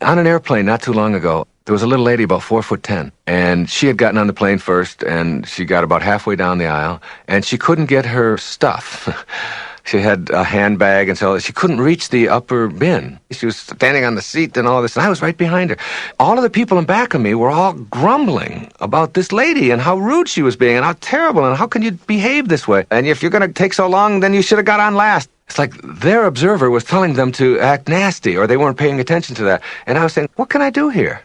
On an airplane not too long ago, there was a little lady about 4'10", and she had gotten on the plane first, and she got about halfway down the aisle, and she couldn't get her stuff. She had a handbag, and so she couldn't reach the upper bin. She was standing on the seat and all this, and I was right behind her. All of the people in back of me were all grumbling about this lady and how rude she was being and how terrible and how can you behave this way? And if you're going to take so long, then you should have got on last. It's like their observer was telling them to act nasty, or they weren't paying attention to that. And I was saying, what can I do here?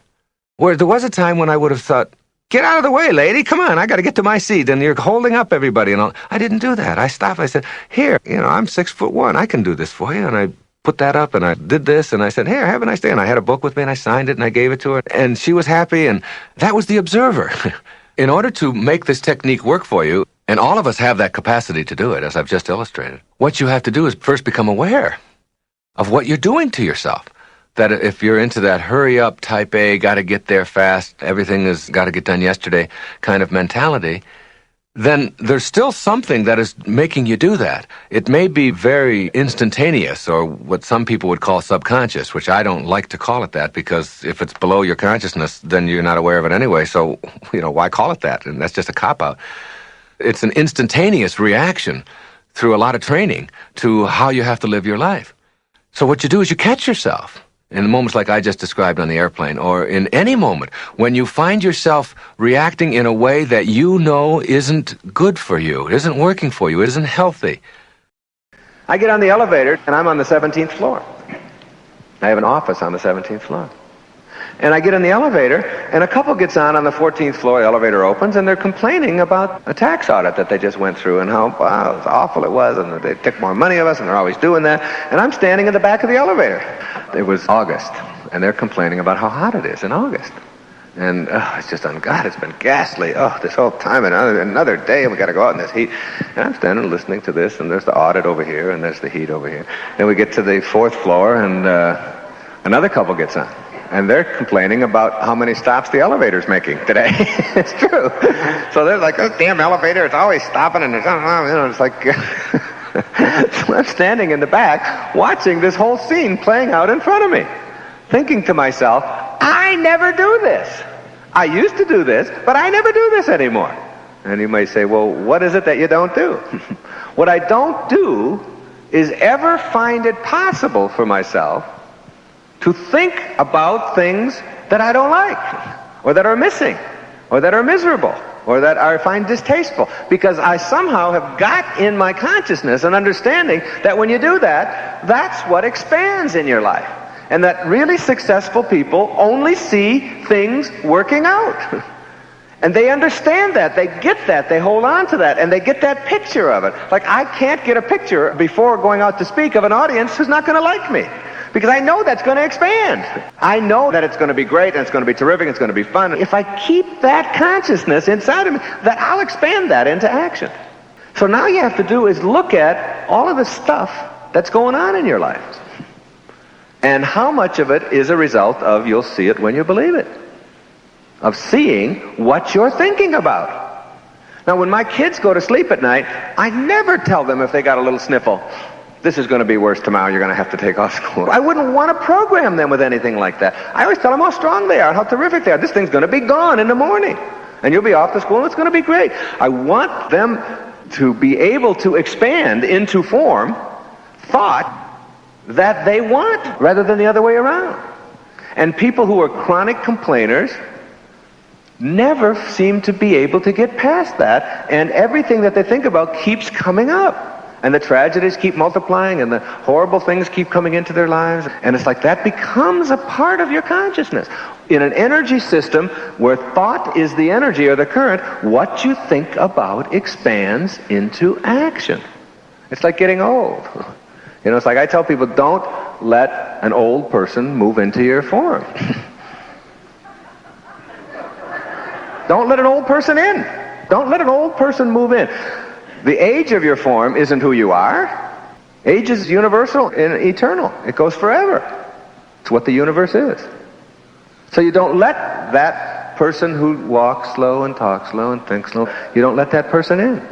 Where there was a time when I would have thought, get out of the way, lady, come on, I got to get to my seat, and you're holding up everybody and all. I didn't do that. I stopped. I said, here, I'm 6'1", I can do this for you. And I put that up, and I did this, and I said, here, have a nice day. And I had a book with me, and I signed it, and I gave it to her, and she was happy, and that was the observer. In order to make this technique work for you, and all of us have that capacity to do it, as I've just illustrated, what you have to do is first become aware of what you're doing to yourself. That if you're into that hurry up, type A, got to get there fast, everything has got to get done yesterday kind of mentality, then there's still something that is making you do that. It may be very instantaneous, or what some people would call subconscious, which I don't like to call it that, because if it's below your consciousness, then you're not aware of it anyway, so, why call it that? And that's just a cop-out. It's an instantaneous reaction through a lot of training to how you have to live your life. So what you do is you catch yourself in moments like I just described on the airplane, or in any moment when you find yourself reacting in a way that you know isn't good for you, it isn't working for you, it isn't healthy. I get on the elevator, and I'm on the 17th floor. I have an office on the 17th floor. And I get in the elevator, and a couple gets on the 14th floor, the elevator opens, and they're complaining about a tax audit that they just went through and how awful it was, and they took more money of us, and they're always doing that. And I'm standing in the back of the elevator. It was August, and they're complaining about how hot it is in August. And it's just, God, it's been ghastly. This whole time, and another day, and we got to go out in this heat. And I'm standing listening to this, and there's the audit over here, and there's the heat over here. Then we get to the 4th floor, and another couple gets on. And they're complaining about how many stops the elevator's making today. It's true. So they're like, oh, damn elevator, it's always stopping, and it's like... So I'm standing in the back watching this whole scene playing out in front of me, thinking to myself, I never do this. I used to do this, but I never do this anymore. And you may say, well, what is it that you don't do? What I don't do is ever find it possible for myself to think about things that I don't like, or that are missing, or that are miserable, or that I find distasteful, because I somehow have got in my consciousness an understanding that when you do that, that's what expands in your life. And that really successful people only see things working out. And they understand that, they get that, they hold on to that, and they get that picture of it. Like, I can't get a picture before going out to speak of an audience who's not going to like me. Because I know that's going to expand. I know that it's going to be great, and it's going to be terrific, and it's going to be fun. If I keep that consciousness inside of me, that I'll expand that into action. So now you have to do is look at all of the stuff that's going on in your life. And how much of it is a result of, you'll see it when you believe it, of seeing what you're thinking about. Now, when my kids go to sleep at night, I never tell them if they got a little sniffle, this is going to be worse tomorrow, you're going to have to take off school. I wouldn't want to program them with anything like that. I always tell them how strong they are, how terrific they are. This thing's going to be gone in the morning, and you'll be off to school, and it's going to be great. I want them to be able to expand into form thought that they want, rather than the other way around. And people who are chronic complainers never seem to be able to get past that, and everything that they think about keeps coming up. And the tragedies keep multiplying, and the horrible things keep coming into their lives. And it's like that becomes a part of your consciousness. In an energy system where thought is the energy or the current, what you think about expands into action. It's like getting old. It's like I tell people, don't let an old person move into your form. Don't let an old person in. Don't let an old person move in. The age of your form isn't who you are. Age is universal and eternal. It goes forever. It's what the universe is. So you don't let that person who walks slow and talks slow and thinks slow, you don't let that person in.